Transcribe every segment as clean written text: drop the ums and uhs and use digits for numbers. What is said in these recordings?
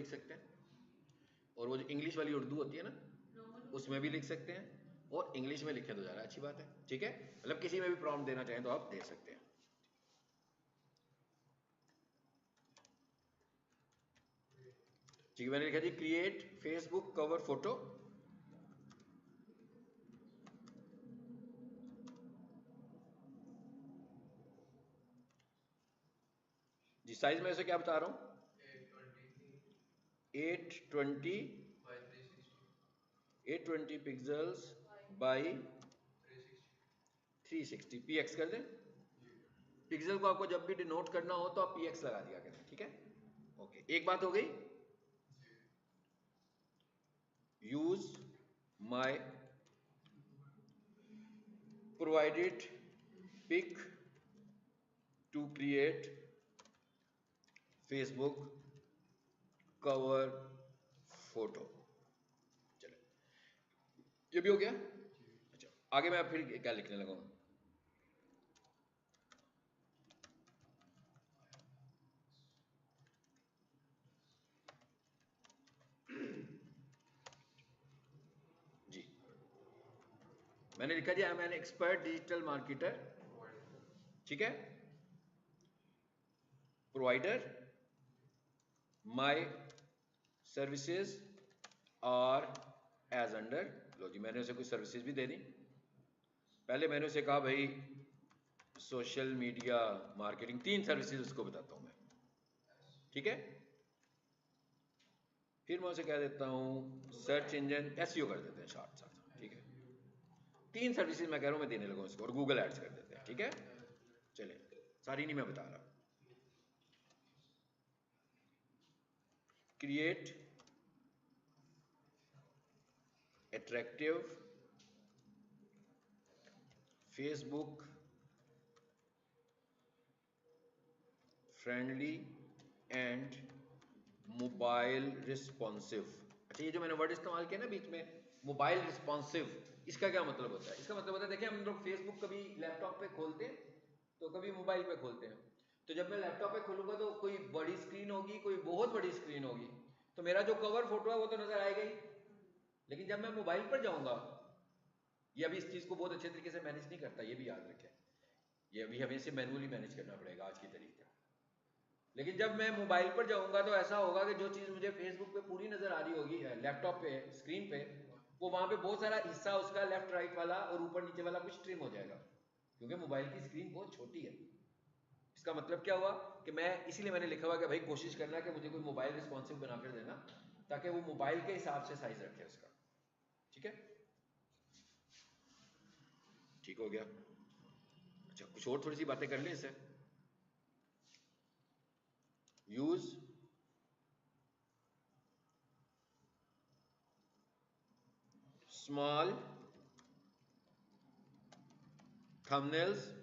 लिख सकते हैं, और वो जो इंग्लिश वाली उर्दू होती है ना उसमें भी लिख सकते हैं, और इंग्लिश में लिखे तो ज़्यादा अच्छी बात है। ठीक है, मतलब किसी में भी प्रॉम्प्ट देना चाहें तो आप दे सकते हैं। ठीक है, मैंने लिखा जी क्रिएट फेसबुक कवर फोटो। जी साइज में ऐसे क्या बता रहा हूं, 820 पिक्सल्स बाई 360 px कर दें। पिक्सल को आपको जब भी डिनोट करना हो तो आप px लगा दिया करें। ठीक है, ओके, एक बात हो गई। Use my provided pic to create Facebook cover photo. चलो ये भी हो गया। अच्छा, आगे मैं फिर क्या लिखने लगा हूं, जी मैंने लिखा जी I am an expert digital marketer. ठीक है, provider my services are as under. लो जी, मैंने उसे कुछ सर्विसेज भी दे दी। पहले मैंने उसे कहा भाई सोशल मीडिया मार्केटिंग, 3 सर्विसेज उसको बताता हूं मैं। ठीक है, फिर मैं उसे कह देता हूं सर्च इंजन एसईओ कर देते हैं साथ साथ। ठीक है, 3 सर्विसेज मैं कह रहा हूं मैं देने लगा उसको, और गूगल एड्स कर देते हैं। ठीक है, चले सारी नहीं मैं बता रहा। Create attractive Facebook friendly and mobile responsive. अच्छा, ये जो मैंने वर्ड इस्तेमाल किया ना बीच में, मोबाइल रिस्पॉन्सिव, इसका क्या मतलब होता है? इसका मतलब होता है, देखिए हम लोग फेसबुक कभी लैपटॉप पे खोलते हैं तो कभी मोबाइल पे खोलते हैं। तो जब मैं लैपटॉप पे खोलूंगा तो कोई बड़ी स्क्रीन होगी, कोई बहुत बड़ी स्क्रीन होगी, तो मेरा जो कवर फोटो है वो तो नजर आएगा ही। लेकिन जब मैं मोबाइल पर जाऊंगा, ये अभी इस चीज को बहुत अच्छे तरीके से मैनेज नहीं करता, ये भी याद रखें। ये अभी हमें इसे मैनुअली मैनेज करना पड़ेगा आज की तारीख में। लेकिन जब मैं मोबाइल पर जाऊंगा तो ऐसा होगा कि जो चीज मुझे फेसबुक पे पूरी नजर आ रही होगी लैपटॉप पे स्क्रीन पे, वो वहां पे बहुत सारा हिस्सा उसका लेफ्ट राइट वाला और ऊपर नीचे वाला कुछ ट्रिम हो जाएगा, क्योंकि मोबाइल की स्क्रीन बहुत छोटी है। इसका मतलब क्या हुआ कि मैं इसीलिए मैंने लिखा हुआ कि भाई कोशिश करना कि मुझे कोई मोबाइल रिस्पॉन्सिव बनाकर देना, ताकि वो मोबाइल के हिसाब से साइज रखे उसका। ठीक है, ठीक हो गया। अच्छा, कुछ और थोड़ी सी बातें कर लें इससे। Use small thumbnails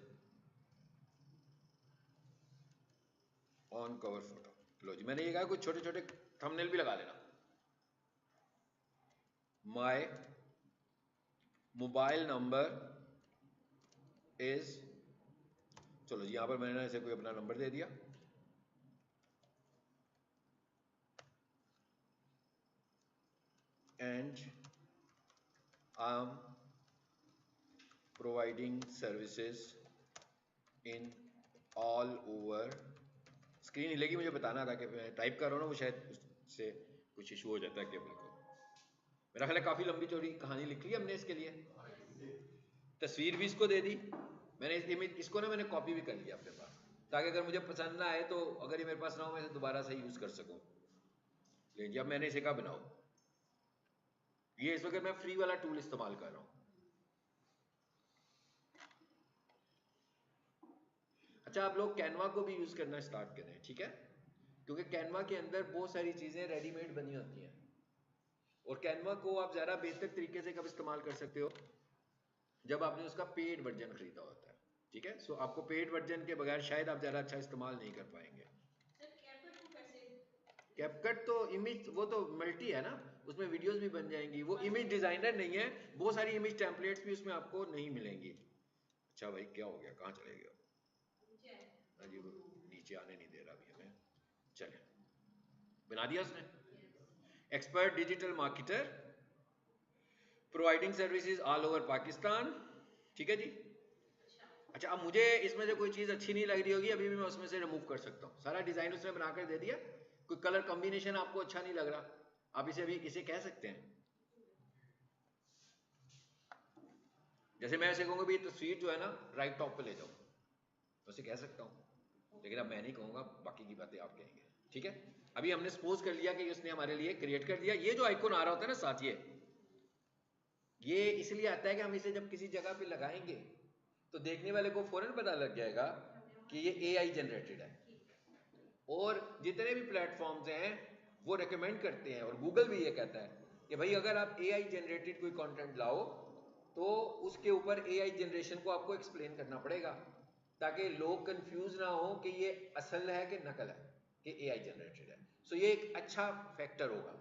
on cover photo. लो जी, मैंने ये कहा कुछ छोटे छोटे थंबनेल भी लगा लेना। माय मोबाइल नंबर इज, चलो जी यहां पर मैंने इसे कोई अपना नंबर दे दिया। And I am providing services in all over. Screen हिलेगी मुझे बताना, ताकि मैं टाइप कर रहा हूँ ना वो शायद उससे कुछ इशू हो जाता है केबल को। मेरा ख्याल है काफी लंबी चौड़ी कहानी लिख ली हमने इसके लिए। तस्वीर भी इसको दे दी मैंने, इस इमेज इसको ना मैंने कॉपी भी कर लिया अपने पास, ताकि अगर मुझे पसंद ना आए तो अगर ये मेरे पास ना हो मैं इसे दोबारा से यूज कर सकूं। लेकिन जब मैंने इसे कहा बनाओ, ये इस वक्त मैं फ्री वाला टूल इस्तेमाल कर रहा हूं। अच्छा, आप लोग कैनवा को भी यूज करना स्टार्ट करें। ठीक है, क्योंकि कैनवा के अंदर बहुत सारी चीजें रेडीमेड बनी होती हैं, और कैनवा को आप ज़्यादा बेहतर तरीके से कब इस्तेमाल कर सकते हो, जब आपने उसका पेड वर्जन खरीदा होता है। ठीक है, सो आपको पेड वर्जन के बगैर शायद आप ज़्यादा अच्छा इस्तेमाल नहीं कर पाएंगे। कैपकट तो इमेज, वो तो मल्टी है ना, उसमें वीडियोस भी बन जाएंगी। वो इमेज डिजाइनर नहीं है, बहुत सारी इमेज टेम्पलेट्स भी उसमें आपको नहीं मिलेंगी। अच्छा भाई क्या हो गया, कहाँ चले गए? हाँ जी, वो नीचे आने नहीं दे रहा अभी हमें। चले, बना दिया उसने। Expert digital marketer providing services all over Pakistan. ठीक है जी। अच्छा, अब मुझे इसमें से कोई चीज़ अच्छी नहीं लग रही होगी, अभी भी मैं उसमें से रिमूव कर सकता हूँ। सारा डिज़ाइन उसने बनाकर दे दिया, कोई कलर कॉम्बिनेशन आपको अच्छा नहीं लग रहा, आप इसे अभी इसे कह सकते हैं। जैसे मैं ऐसे कहूँगा भी तस्वीर जो है ना राइट टॉप पे ले जाओ, वैसे कह सकता हूँ, लेकिन अब मैं नहीं कहूँगा, बाकी की बातें आप कहेंगे। ठीक है, अभी हमने सपोज कर लिया कि उसने हमारे लिए क्रिएट कर दिया। ये जो आइकन आ रहा होता है ना साथ, ये इसलिए आता है कि हम इसे जब किसी जगह पे लगाएंगे तो देखने वाले को फौरन पता लग जाएगा कि ये एआई जनरेटेड है। और जितने भी प्लेटफॉर्म्स हैं वो रेकमेंड करते हैं, और गूगल भी ये कहता है कि भाई अगर आप एआई जनरेटेड कोई कंटेंट लाओ तो उसके ऊपर एआई जनरेशन को आपको एक्सप्लेन करना पड़ेगा, ताकि लोग कंफ्यूज ना हो कि ये असल है कि नकल है, कि एआई जनरेटेड है। सो ये एक अच्छा फैक्टर होगा।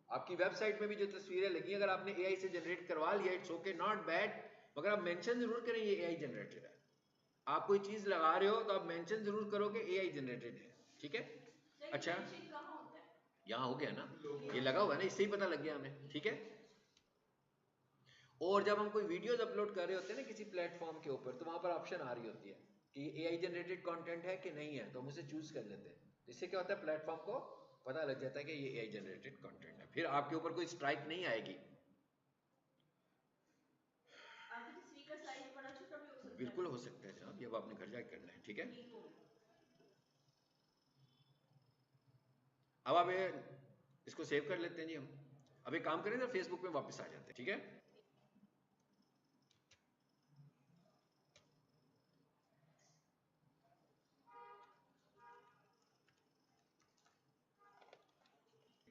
आपकी वेबसाइट में भी जो तस्वीरें लगी, अगर आपने एआई से जनरेट करवा लिया, इट्स ओके, नॉट बैड, मगर आप मेंशन जरूर करें ये एआई जनरेटेड है। आप कोई चीज लगा रहे हो तो आप मेंशन जरूर करो कि एआई जनरेटेड है। ठीक है, अच्छा यहाँ हो गया ना, ये लगा हुआ है ना, इससे ही पता लग गया हमें। ठीक है, और जब हम कोई वीडियोस अपलोड कर रहे होते हैं ना किसी प्लेटफॉर्म के ऊपर, तो वहां पर ऑप्शन आ रही होती है कि एआई जनरेटेड कंटेंट है कि नहीं है, तो हम उसे चूज कर लेते हैं। इससे क्या होता है, प्लेटफॉर्म को पता लग जाता है कि ये एआई जनरेटेड कंटेंट है, फिर आपके ऊपर कोई स्ट्राइक नहीं आएगी। बिल्कुल हो सकता है जनाब, ये अब आपने घर जाके करना है। ठीक है, अब आप इसको सेव कर लेते हैं जी। हम अब एक काम करें ना, फेसबुक में वापस आ जाते हैं। ठीक है,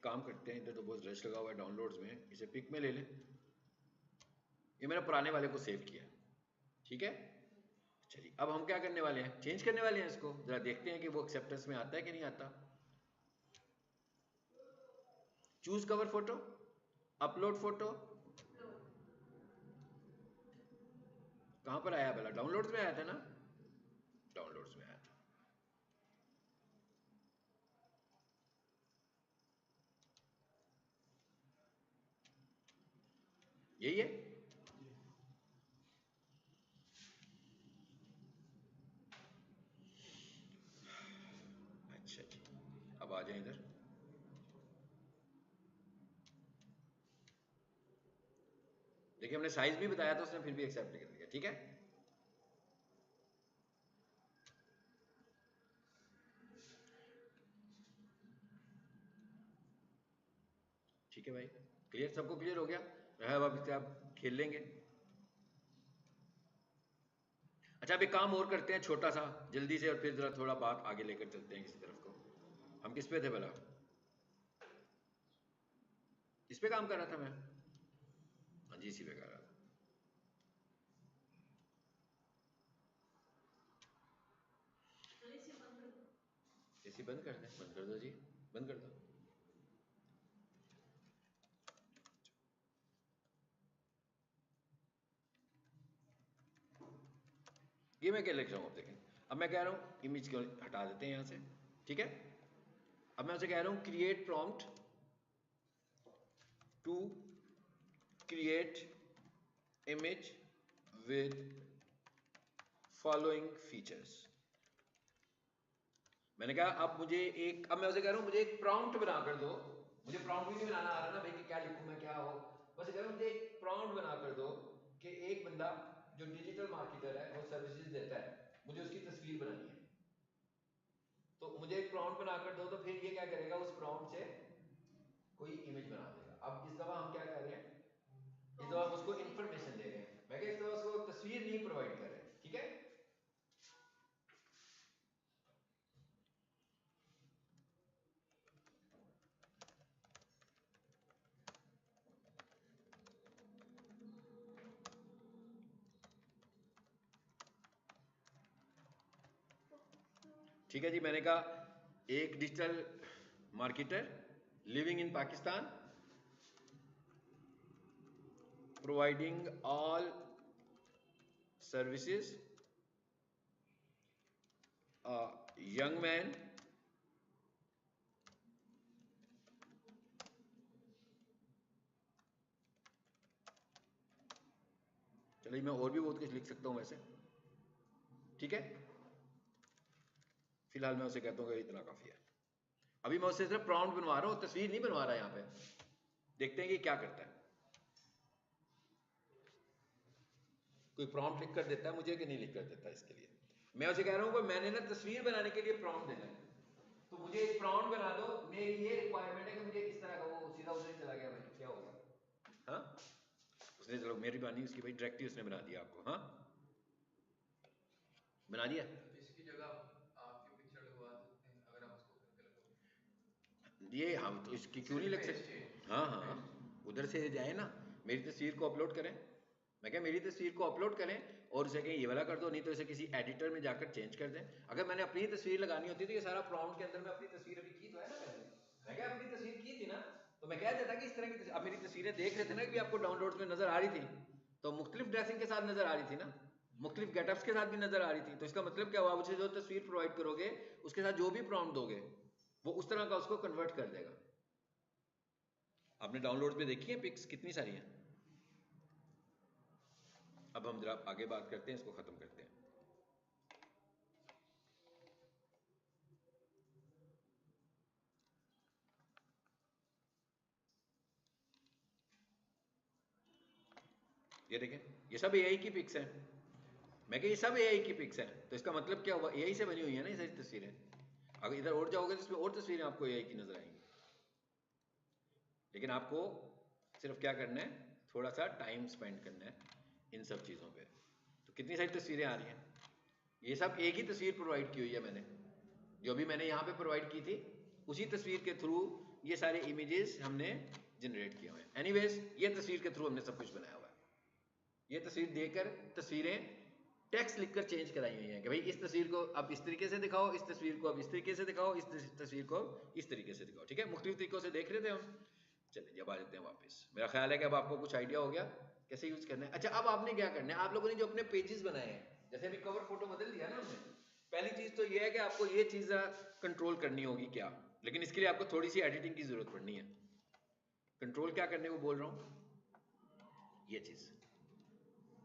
काम करते हैं, इधर तो बहुत रश लगा हुआ है डाउनलोड्स में, इसे पिक में ले लें। ये मैंने पुराने वाले को सेव किया। ठीक है, चलिए अब हम क्या करने वाले हैं, चेंज करने वाले हैं इसको, जरा देखते हैं कि वो एक्सेप्टेंस में आता है कि नहीं आता। Choose cover photo, upload photo, कहां पर आया पहला, डाउनलोड्स में आया था ना, डाउनलोड्स में आया था। यही है, अच्छा जी, अब आ जाए इधर। देखिए हमने साइज भी बताया था, उसने फिर भी एक्सेप्ट कर दिया। ठीक है, ठीक है भाई, क्लियर, सबको क्लियर हो गया। अब इससे आप खेल लेंगे। अच्छा, अब एक काम और करते हैं छोटा सा जल्दी से, और फिर जरा थोड़ा बात आगे लेकर चलते हैं किसी तरफ को। हम किस पे थे भला, इस पे काम कर रहा था मैं, हाँ जी इसी पे कर रहा था। एसी बंद कर दें, बंद कर दो जी, बंद कर दो। ये मैं क्या लिख रहा हूँ, अब देखें, अब मैं कह रहा हूँ इमेज को हटा देते हैं यहाँ से। ठीक है, अब मैं उसे कह रहा हूँ create prompt to create image with following features. मैंने कहा अब मुझे एक, अब मैं उसे कह रहा हूँ मुझे एक प्रॉम्प्ट बना कर दो। मुझे प्रॉम्प्ट भी नहीं बनाना आ रहा ना भाई कि क्या लिखूं मैं, क्या हो, बस कह रहा हूँ मुझे एक प्रॉम्प्ट बना कर दो कि एक बंदा जो डिजिटल मार्केटर है, वो सर्विसेज देता है, मुझे उसकी तस्वीर बनानी है। तो मुझे एक प्रॉम्प्ट बना कर दो, तो फिर ये क्या करेगा, उस प्रॉम्प्ट से कोई इमेज बना देगा। अब इस दफा हम क्या कर रहे हैं, इस दफा हम उसको इंफॉर्मेशन दे रहे हैं। मैं क्या इस दफा उसको तस्वीर नहीं प्रोवाइड कर रहे। ठीक है, ठीक है जी। मैंने कहा एक digital marketer living in Pakistan providing all services, young man चलिए मैं और भी बहुत कुछ लिख सकता हूँ वैसे, ठीक है। फिलहाल मैं उसे कहता हूँ कि इतना काफी है। अभी मैं उससे सिर्फ प्रॉम्प्ट बनवा रहा हूँ, तस्वीर नहीं बनवा रहा यहाँ पे। देखते हैं कि क्या करता है। कोई प्रॉम्प्ट लिख कर देता है मुझे कि नहीं लिख कर देता। इसके लिए मैं उसे कह रहा हूँ कि मैंने ना तस्वीर बनाने के लिए प्रॉम्प्ट देना है, तो मुझे एक प्रॉम्प्ट बना दो। मेरी ये रिक्वायरमेंट है कि मुझे इस तरह का, वो सीधा उधर चला गया भाई, क्या होगा? हाँ, उसने, चलो मेहरबानी उसकी भाई, डायरेक्टली उसने बना दिया आपको। हाँ, बना दिया। इसकी जगह आपकी पिक्चर लगवा सकते हैं अगर आप उसको करके लगवाओ। ये हम तो इसकी क्यों नहीं लग सकते? हाँ हाँ, उधर से जाए ना, मेरी तस्वीर को अपलोड करें। मैं क्या, मेरी तस्वीर को अपलोड करें और उसे कहीं ये वाला कर दो, नहीं तो इसे किसी एडिटर में जाकर चेंज कर दें। अगर मैंने अपनी तस्वीर लगानी होती तो ये सारा प्रॉम्प्ट के अंदर मैं अपनी तस्वीर अभी की तो है ना पहले, मैं क्या अपनी तस्वीर की थी ना, तो मैं कह देता कि इस तरह की, आप मेरी तस्वीरें देख रहे थे ना कि आपको डाउनलोड में नजर आ रही थी, तो मुख्तलिफ ड्रेसिंग के साथ नजर आ रही थी ना, मुख्तलिफ गेटअप्स के साथ भी नजर आ रही थी। तो इसका मतलब क्या हुआ, मुझे जो तस्वीर प्रोवाइड करोगे उसके साथ जो भी प्रॉम्प्ट दोगे वो उस तरह का उसको कन्वर्ट कर देगा। आपने डाउनलोड पे देखी है पिक्स, कितनी सारी हैं। अब हम जरा आगे बात करते हैं, इसको खत्म करते हैं। ये देखें, ये सब एआई की पिक्स हैं। मैं कह, ये सब एआई की पिक्स हैं, तो इसका मतलब क्या हुआ, एआई से बनी हुई है ना ये सारी तस्वीरें। अगर इधर और जाओगे तो इसमें और तस्वीरें आपको एआई की नजर आएंगी। लेकिन आपको सिर्फ क्या करना है, थोड़ा सा टाइम स्पेंड करना है इन सब चीज़ों पे। तो कितनी सारी तस्वीरें आ रही हैं, ये सब एक ही तस्वीर प्रोवाइड की हुई है मैंने, जो भी मैंने यहाँ पे प्रोवाइड की थी उसी तस्वीर के थ्रू ये सारे इमेजेस हमने जनरेट किए हुए हैं। एनीवेज, ये तस्वीर के थ्रू हमने सब कुछ बनाया हुआ है। ये तस्वीर देकर तस्वीरें टेक्स्ट लिखकर चेंज कराई हुई हैं कि भाई इस तस्वीर को अब इस तरीके से दिखाओ, इस तस्वीर को अब इस तरीके से दिखाओ, इस तस्वीर को इस तरीके से दिखाओ। ठीक है, मुख्तलिफ तरीकों से देख रहे थे हम। चलिए जब आ जाते हैं वापस, मेरा ख्याल है कि अब आपको कुछ आइडिया हो गया कैसे यूज करना है। अच्छा, अब आपने क्या करना है, आप लोगों ने जो अपने पेजेस बनाए हैं, जैसे अभी कवर फोटो बदल दिया ना हमने, पहली चीज तो ये है कि आपको ये चीज कंट्रोल करनी होगी क्या, लेकिन इसके लिए आपको थोड़ी सी एडिटिंग की जरूरत पड़नी है। कंट्रोल क्या करने को बोल रहा हूं, ये चीज,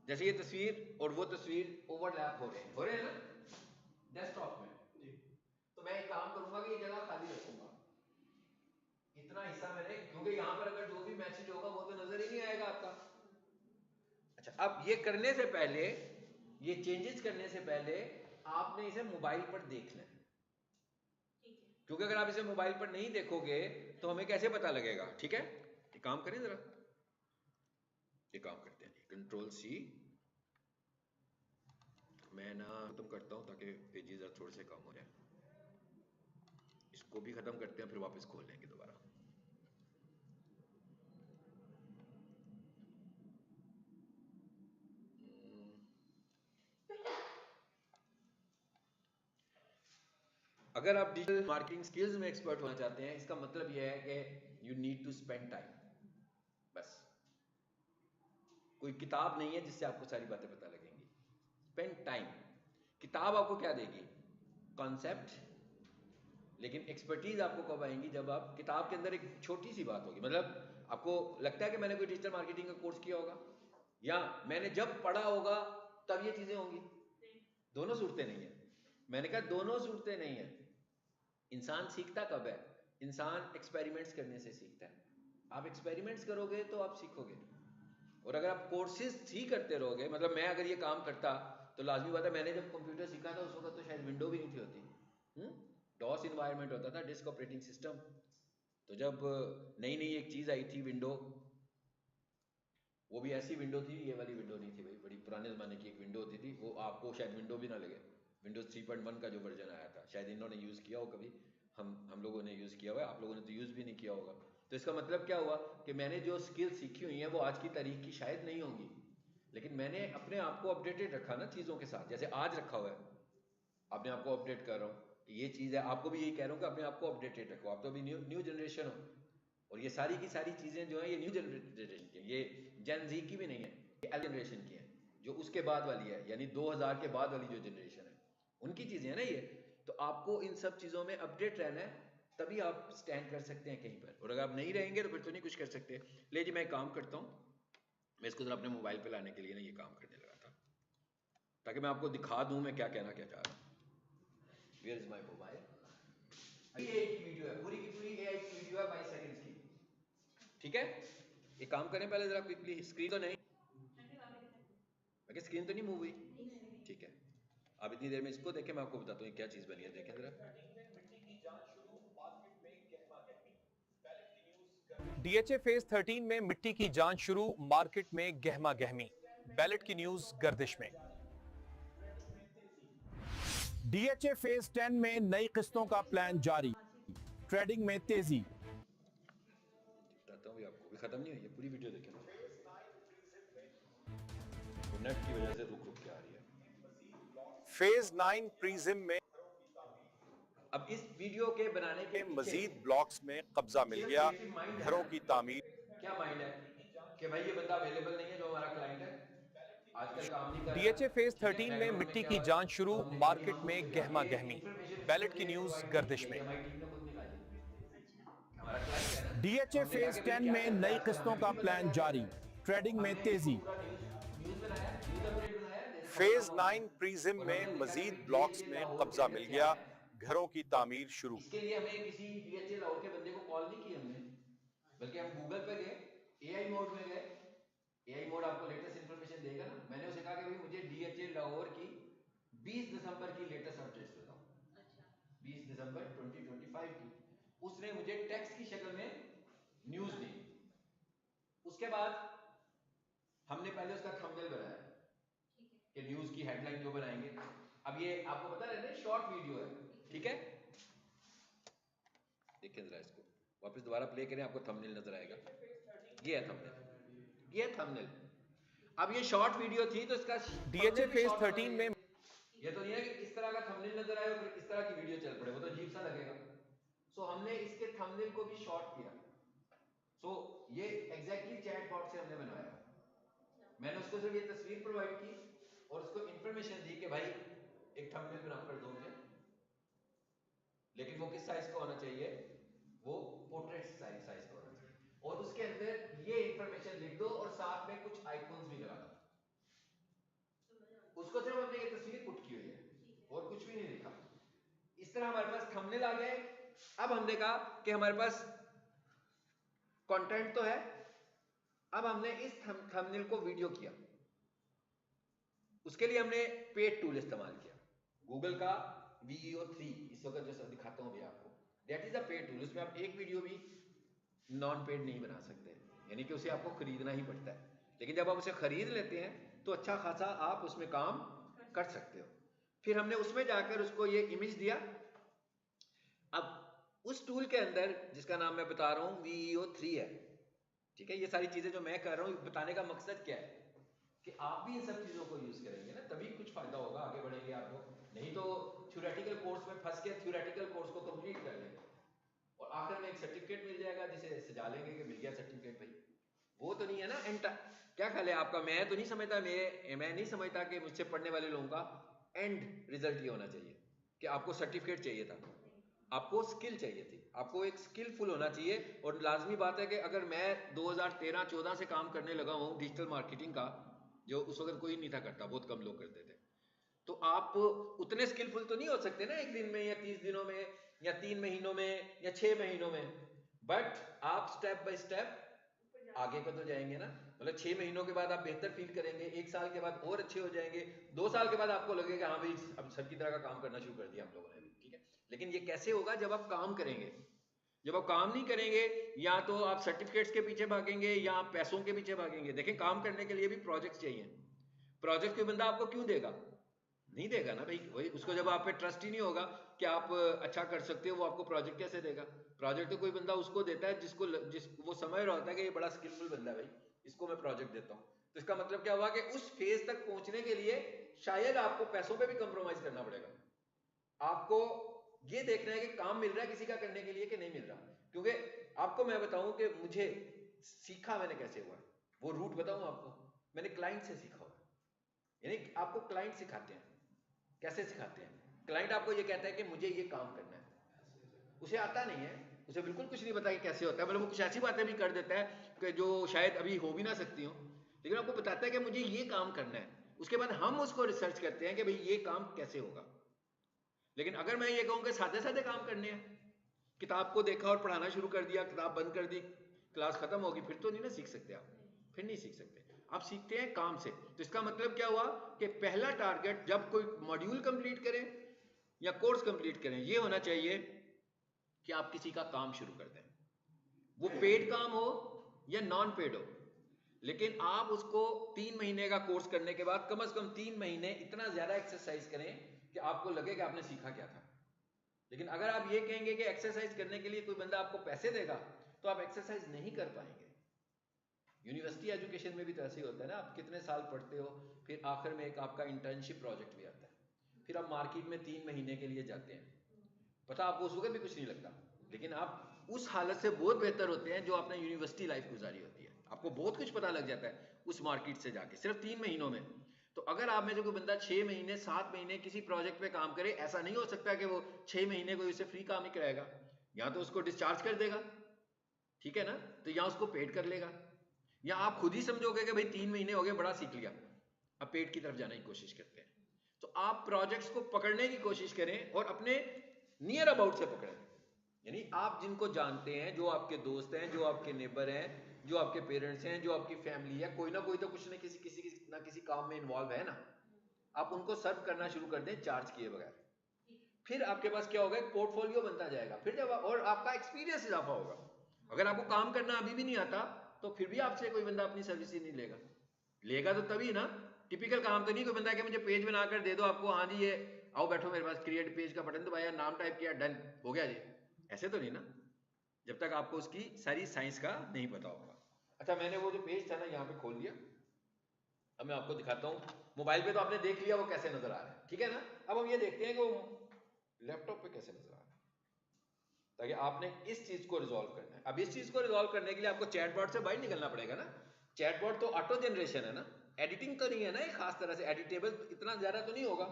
जैसे ये तस्वीर और वो तस्वीर ओवरलैप हो रहे हैं ना डेस्कटॉप में जी, तो मैं एक काम करूंगा कि ये जगह खाली रखूंगा, इतना हिस्सा मैंने, क्योंकि यहां पर अगर जो भी मैसेज होगा वो तो नजर ही नहीं आएगा आपका। अच्छा, अब ये करने से पहले, ये चेंजेस करने से पहले आपने इसे मोबाइल पर देखना है, क्योंकि अगर आप इसे मोबाइल पर नहीं देखोगे तो हमें कैसे पता लगेगा। ठीक है, ये काम करें जरा, ये काम करते हैं, कंट्रोल सी, मैं ना खत्म करता हूं ताकि पेजेस थोड़े से कम हो जाए। इसको भी खत्म करते हैं, फिर वापस खोल लेंगे दोबारा। अगर आप डिजिटल मार्केटिंग स्किल्स में एक्सपर्ट होना चाहते हैं, इसका मतलब यह है कि you need to spend time. बस, कोई किताब नहीं है जिससे आपको सारी बातें पता लगेंगी। Spend time. किताब आपको क्या देगी, कॉन्सेप्ट, लेकिन एक्सपर्टीज आपको कब आएंगी, जब आप, किताब के अंदर एक छोटी सी बात होगी, मतलब आपको लगता है कि मैंने कोई डिजिटल मार्केटिंग का कोर्स किया होगा या मैंने जब पढ़ा होगा तब ये चीजें होंगी, दोनों सूरतें नहीं है। मैंने कहा दोनों सूरतें नहीं है। इंसान सीखता कब है, इंसान एक्सपेरिमेंट्स करने से सीखता है। आप एक्सपेरिमेंट्स करोगे तो आप सीखोगे, और अगर आप कोर्सेज ही करते रहोगे, मतलब मैं अगर ये काम करता तो लाजमी बात है, मैंने जब कंप्यूटर सीखा था उस वक्त तो शायद विंडो भी नहीं थी होती, डॉस इन्वायरमेंट होता था, डिस्क ऑपरेटिंग सिस्टम। तो जब नई नई एक चीज आई थी विंडो, वो भी ऐसी विंडो थी, ये वाली विंडो नहीं थी भाई, बड़ी पुराने ज़माने की एक विंडो होती थी, वो आपको शायद विंडो भी ना लगे। विंडोज 3.1 का जो वर्जन आया था, शायद इन्होंने यूज़ किया हो कभी, हम लोगों ने यूज़ किया हुआ है, आप लोगों ने तो यूज़ भी नहीं किया होगा। तो इसका मतलब क्या हुआ कि मैंने जो स्किल सीखी हुई हैं वो आज की तारीख की शायद नहीं होंगी, लेकिन मैंने अपने आप को अपडेटेड रखा ना चीज़ों के साथ, जैसे आज रखा हुआ है, अपने आप को अपडेट कर रहा हूँ, ये चीज़ है, आपको भी यही कह रहा हूँ कि अपने आप को अपडेटेड रखो। आप तो अभी न्यू जनरेशन हो, और ये सारी की सारी चीज़ें जो है ये न्यू जनरेशन की, ये जेन जी की भी नहीं है, ये एल जनरेशन की है, जो उसके बाद वाली है, यानी 2000 के बाद वाली जो जनरेशन है उनकी चीज़ें हैं ना ये। तो आपको इन सब चीज़ों में अपडेट रहना है, तभी आप स्टैंड कर सकते हैं कहीं पर, और अगर आप नहीं रहेंगे तो फिर तो नहीं कुछ कर सकते। ले जी, मैं काम करता हूँ, मैं इसको जरा अपने मोबाइल पे लाने के लिए ना ये काम करने लगा था, ताकि मैं आपको दिखा दूं मैं क्या कहना क्या चाह रहा हूँ। Where is my mobile? ये एक वीडियो है, पूरी की पूरी एआई की वीडियो है 22 सेकंड्स की, ठीक है। एक काम करें पहले जरा क्विकली, स्क्रीन तो नहीं, मैं स्क्रीन तो नहीं मूव हुई, ठीक है। अब इतनी देर में इसको देखें, मैं आपको बताता हूँ क्या चीज बनी है, देखें जरा। डीएचए फेज 13 में मिट्टी की जांच शुरू, मार्केट में गहमा गहमी, बैलेट की न्यूज गर्दिश में। डीएचए फेज 10 में नई किस्तों का प्लान जारी, ट्रेडिंग में तेजी। बताता हूँ आपको, भी खत्म नहीं हुई है, पूरी वीडियो देखें, नेट की वजह से रुक रुक के आ रही है। फेज 9 प्रीजिम में अब इस वीडियो के बनाने के पीछे मजीद ब्लॉक्स में कब्जा मिल गया, घरों की तामीर। क्या माइंड है कि भाई ये बंदा अवेलेबल नहीं है जो हमारा क्लाइंट है, आजकल काम नहीं कर रहा डीएचए फेज ठीक है, 13 में बैकग्राउंड में मिट्टी क्या की हो रहा जांच है शुरू, वो हम देखेंगे, मार्केट हम में उसको गहमा ये गहमी, इंफॉर्मेशन बैलेट की मुझे न्यूज प्रोवाइड नहीं गर्दिश की में। है, हमारी टीम ने खुद निकाली, हमारा क्लाइंट है ना, डीएचए हमने कहा फेज कि भाई 10 क्या में चल रहा नई है आजकल, किस्तों हमें का भी पता प्लान क्या चल जारी, रहा है, ट्रेडिंग में हमने इसको तेजी। पूरा न्यूज न्यूज बनाया, न्यूज अपडेट बनाया, खबर फेज नामा हो 9 गया, प्रीजिम और में हमने लिखा कि मजीद भाई ब्लॉक्स डीएचए में लाहौर के कब्जा अंदर मिल क्या गया, है। घरों की तामीर शुरू। इसके लिए हमें किसी डीएचए लाहौर के बंदे को कॉल नहीं की हमने, बल्कि हम गूगल पे गए, एआई मोड में गए, एआई मोड आपको लेटेस्ट इंफॉर्मेशन देगा ना, मैंने उसे कहा कि भाई मुझे डीएचए लाहौर की 20 दिसंबर की लेटेस्ट अपडेट्स बताओ, 20 दिसंबर 2025 की, उसने मुझे टेक्स्ट की शक्ल में न्यूज दी। उसके बाद हमने पहले उसका थंबनेल बनाया कि न्यूज की हेडलाइन जो बनाएंगे, अब ये आपको पता रहना शॉर्ट वीडियो है, ठीक है। देखिए जरा इसको वापस दोबारा प्ले करें, आपको थंबनेल नजर आएगा, ये है थंबनेल, ये है थंबनेल। अब ये शॉर्ट वीडियो थी तो इसका डीएचए थंबनेल भी फेज शॉर्ट होना 13 में चाहिए, ये तो नहीं है कि इस तरह का थंबनेल नजर आए और फिर इस तरह की वीडियो चल पड़े, वो तो अजीब सा लगेगा। सो हमने इसके थंबनेल को भी शॉर्ट किया। सो ये एग्जैक्टली चैटबॉट से हमने बनवाया, मैंने उसको सिर्फ ये तस्वीर प्रोवाइड की और उसको इंफॉर्मेशन दी कि भाई एक थंबनेल बनाकर दो मुझे, लेकिन वो किस साइज का होना चाहिए, वो पोर्ट्रेट साइज का होना चाहिए, और उसके अंदर ये इंफॉर्मेशन लिख दो और साथ में कुछ आइकॉन्स भी लगा दो। उसको सिर्फ हमने ये तस्वीर पुट की हुई है और कुछ भी नहीं लिखा। इस तरह हमारे पास थंबनेल आ गया। अब हमने कहा कि हमारे पास कंटेंट तो है, अब हमने इस थंबनेल को वीडियो किया, उसके लिए हमने पेड टूल इस्तेमाल किया, गूगल का VEO3, इस वक्त जो दिखाता हूं अभी आपको, that is a paid tool. उसमें आप एक वीडियो भी नॉन पेड नहीं बना सकते, यानी कि उसे आपको खरीदना ही पड़ता है, लेकिन जब आप उसे खरीद लेते हैं तो अच्छा खासा आप उसमें काम कर सकते हो। फिर हमने उसमें जाकर उसको ये इमेज दिया। अब उस टूल के अंदर जिसका नाम मैं बता रहा हूं VEO3 है, ठीक है। ये सारी चीजें जो मैं कर रहा हूं बताने का मकसद क्या है कि आप भी इन सब चीजों को यूज करेंगे ना, तभी कुछ फायदा होगा, आगे बढ़ेंगे आप लोग, नहीं तो थ्योरेटिकल कोर्स में फंस के थ्योरेटिकल कोर्स को कंप्लीट कर लेंगे और आखिर में एक सर्टिफिकेट मिल जाएगा जिसे सजा लेंगे कि मिल गया सर्टिफिकेट भाई, वो तो नहीं है ना। क्या ख्याल है आपका? मैं तो नहीं समझता, मैं नहीं समझता कि मुझसे पढ़ने वाले लोगों का एंड रिजल्ट ये होना चाहिए कि आपको सर्टिफिकेट चाहिए था, आपको स्किल चाहिए थी, आपको एक स्किलफुल होना चाहिए। और लाजमी बात है कि अगर मैं 2013-14 से काम करने लगा हूं डिजिटल मार्केटिंग का, जो उस वक्त कोई नहीं था करता, बहुत कम लोग करते थे, तो आप उतने स्किलफुल तो नहीं हो सकते ना एक दिन में या 30 दिनों में या 3 महीनों में या 6 महीनों में, बट आप स्टेप बाय स्टेप आगे को तो जाएंगे ना। मतलब 6 महीनों के बाद आप बेहतर फील करेंगे, 1 साल के बाद और अच्छे हो जाएंगे, 2 साल के बाद आपको लगेगा हाँ भाई अब सर की तरह का काम करना शुरू कर दिया हम लोगों ने भी, ठीक है। लेकिन ये कैसे होगा? जब आप काम करेंगे। जब आप काम नहीं करेंगे, या तो आप सर्टिफिकेट्स के पीछे भागेंगे या आप पैसों के पीछे भागेंगे। देखें, काम करने के लिए भी प्रोजेक्ट्स चाहिए, प्रोजेक्ट कोई बंदा आपको क्यों देगा? नहीं देगा ना भाई, वही उसको जब आप पे ट्रस्ट ही नहीं होगा कि आप अच्छा कर सकते हो, वो आपको प्रोजेक्ट कैसे देगा? प्रोजेक्ट तो कोई बंदा उसको देता है जिसको वो समझ रहा होता है कि ये बड़ा स्किलफुल बंदा है भाई, इसको मैं प्रोजेक्ट देता हूँ। तो इसका मतलब क्या हुआ कि उस फेज तक पहुंचने के लिए शायद आपको पैसों पे भी कंप्रोमाइज करना पड़ेगा। आपको ये देखना है कि काम मिल रहा है किसी का करने के लिए कि नहीं मिल रहा। क्योंकि आपको मैं बताऊं कि मुझे सीखा मैंने कैसे हुआ, वो रूट बताऊं आपको, मैंने क्लाइंट से सीखा हुआ। यानी आपको क्लाइंट सिखाते हैं। कैसे सिखाते हैं? क्लाइंट आपको ये कहता है कि मुझे ये काम करना है, उसे आता नहीं है, उसे बिल्कुल कुछ नहीं पता कि कैसे होता है, मतलब वो कुछ ऐसी बातें भी कर देता है कि जो शायद अभी हो भी ना सकती हो, लेकिन आपको बताता है कि मुझे ये काम करना है, उसके बाद हम उसको रिसर्च करते हैं कि भाई ये काम कैसे होगा। लेकिन अगर मैं ये कहूं कि सादे सादे काम करने हैं, किताब को देखा और पढ़ाना शुरू कर दिया, किताब बंद कर दी, क्लास खत्म होगी, फिर तो नहीं ना सीख सकते आप, फिर नहीं सीख सकते। आप सीखते हैं काम से। तो इसका मतलब क्या हुआ कि पहला टारगेट जब कोई मॉड्यूल कंप्लीट करें या कोर्स कंप्लीट करें, ये होना चाहिए कि आप किसी का काम शुरू कर दें, वो पेड काम हो या नॉन पेड हो, लेकिन आप उसको 3 महीने का कोर्स करने के बाद कम से कम 3 महीने इतना ज्यादा एक्सरसाइज करें कि आपको लगे कि आपने सीखा क्या था। लेकिन अगर आप ये कहेंगे कि एक्सरसाइज करने के लिए कोई बंदा आपको पैसे देगा, तो आप एक्सरसाइज नहीं कर पाएंगे। यूनिवर्सिटी एजुकेशन में भी तो ऐसे ही होता है ना, आप कितने साल पढ़ते हो, फिर आखिर में एक आपका इंटर्नशिप प्रोजेक्ट भी आता है, फिर आप मार्केट में 3 महीने के लिए जाते हैं, पता आपको उस वक्त भी कुछ नहीं लगता, लेकिन आप उस हालत से बहुत बेहतर होते हैं जो आपने यूनिवर्सिटी लाइफ गुजारी होती है। आपको बहुत कुछ पता लग जाता है उस मार्केट से जाके सिर्फ 3 महीनों में। तो अगर आप में से कोई बंदा 6 महीने 7 महीने किसी प्रोजेक्ट पे काम करे, ऐसा नहीं हो सकता कि वो 6 महीने कोई उससे फ्री काम ही कराएगा, या तो उसको डिस्चार्ज कर देगा, ठीक है ना, तो या उसको पेड कर लेगा, या आप खुद ही समझोगे कि भाई 3 महीने हो गए, बड़ा सीख लिया, अब पेड की तरफ जाने की कोशिश करते हैं। तो आप प्रोजेक्ट्स को पकड़ने की कोशिश करें और अपने नियर अबाउट से पकड़ें, यानी आप जिनको जानते हैं, जो आपके दोस्त हैं, जो आपके नेबर हैं, जो आपके पेरेंट्स हैं, जो आपकी फैमिली है, कोई ना कोई तो कुछ ना किसी काम में इन्वॉल्व है ना, आप उनको सर्व करना शुरू कर दें चार्ज किए बगैर। फिर आपके पास क्या होगा, एक पोर्टफोलियो बनता जाएगा, फिर जब और आपका एक्सपीरियंस इजाफा होगा। अगर आपको काम करना अभी भी नहीं आता, तो फिर भी आपसे कोई बंदा अपनी सर्विस ही नहीं लेगा। लेगा तो तभी ना, टिपिकल काम तो नहीं कोई बंदा कि मुझे पेज बनाकर दे दो आपको, हाँ जी ये आओ बैठो मेरे पास, क्रिएट पेज का बटन दबाया, नाम टाइप किया, डन हो गया जी, ऐसे तो नहीं ना, जब तक आपको उसकी सारी साइंस का नहीं पता होगा। अच्छा, मैंने वो जो पेज था ना यहाँ पे खोल दिया, अब मैं आपको दिखाता हूँ। मोबाइल पे तो आपने देख लिया वो कैसे नजर आ रहा है, ठीक है ना। अब हम ये देखते हैं कि वो लैपटॉप पे कैसे नजर आ रहा है, ताकि आपने इस चीज को रिजॉल्व करना है। अब इस चीज को रिजॉल्व करने के लिए आपको चैटबॉट से बाहर निकलना पड़ेगा ना। चैटबॉट तो ऑटो जनरेशन है ना, एडिटिंग तो नहीं है ना, एक खास तरह से एडिटेबल इतना ज्यादा तो नहीं होगा।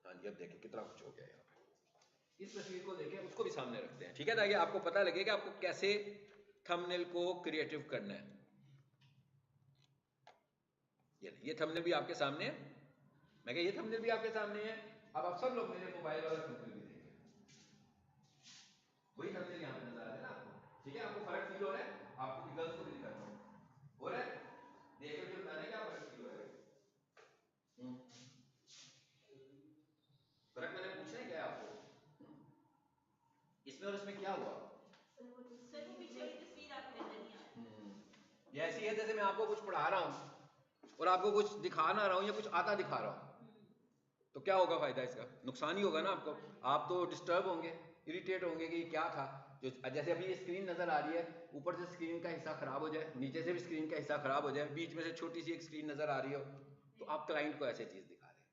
हाँ जी, अब देखिए कितना कुछ हो गया यहाँ पे। इस तस्वीर को देखें, उसको भी सामने रखते हैं, ठीक है, ताकि आपको पता लगे कि आपको कैसे थंबनेल को क्रिएटिव करना है। ये थंबनेल भी आपके सामने है, मैं कहा ये थंबनेल भी आपके सामने है। अब आप सब लोग मेरे मोबाइल वाला थंबनेल भी देखें, वही थंबनेल यहाँ पे नजर आ रहा है ना आपको, ठीक है। आपको फर्क फील हो रहा है, आपको गर्ल्स को भी दिखाता हूँ, हो रहा है, देख के मुझे बताना क्या फर्क फील हो रहा है। फर्क मैंने पूछना है क्या है आपको, इसमें और इसमें क्या हुआ? सर वो पीछे वाली तस्वीर आपको नजर नहीं आ रही। ये ऐसी है जैसे मैं आपको कुछ पढ़ा रहा हूँ और आपको कुछ दिखा ना रहा हूँ या कुछ आता दिखा रहा हूँ, तो क्या होगा फायदा इसका? नुकसान ही होगा ना आपको। आप तो डिस्टर्ब होंगे, इरिटेट होंगे कि क्या था। जो जैसे अभी ये स्क्रीन नजर आ रही है, ऊपर से स्क्रीन का हिस्सा खराब हो जाए, नीचे से भी स्क्रीन का हिस्सा खराब हो जाए, बीच में से छोटी सी एक स्क्रीन नजर आ रही हो, तो आप क्लाइंट को ऐसे चीज दिखा रहे हैं।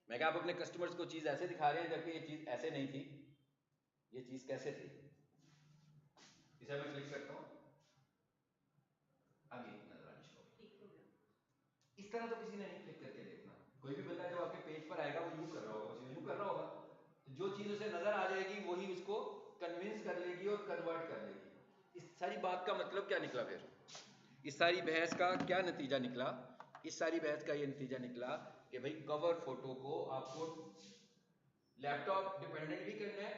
मैं क्या आप अपने कस्टमर्स को चीज ऐसे दिखा रहे हैं, जबकि ये चीज ऐसे नहीं थी। ये चीज कैसे थी, इसे मैं क्लिक करता हूँ, अब ये नजर आनी शुरू हो गई। इस तरह तो किसी ने नहीं क्लिक करके देखना। कोई भी बंदा जब आपके पेज पर आएगा, वो यूं कर रहा होगा, यूं कर रहा होगा, तो जो चीज उसे नजर आ जाएगी वही उसको कन्विंस कर लेगी और कन्वर्ट कर लेगी। इस सारी बात का मतलब क्या निकला फिर? इस सारी बहस का क्या नतीजा निकला? इस सारी बहस का ये नतीजा निकला कि भाई कवर फोटो को आपको लैपटॉप डिपेंडेंट भी करना है,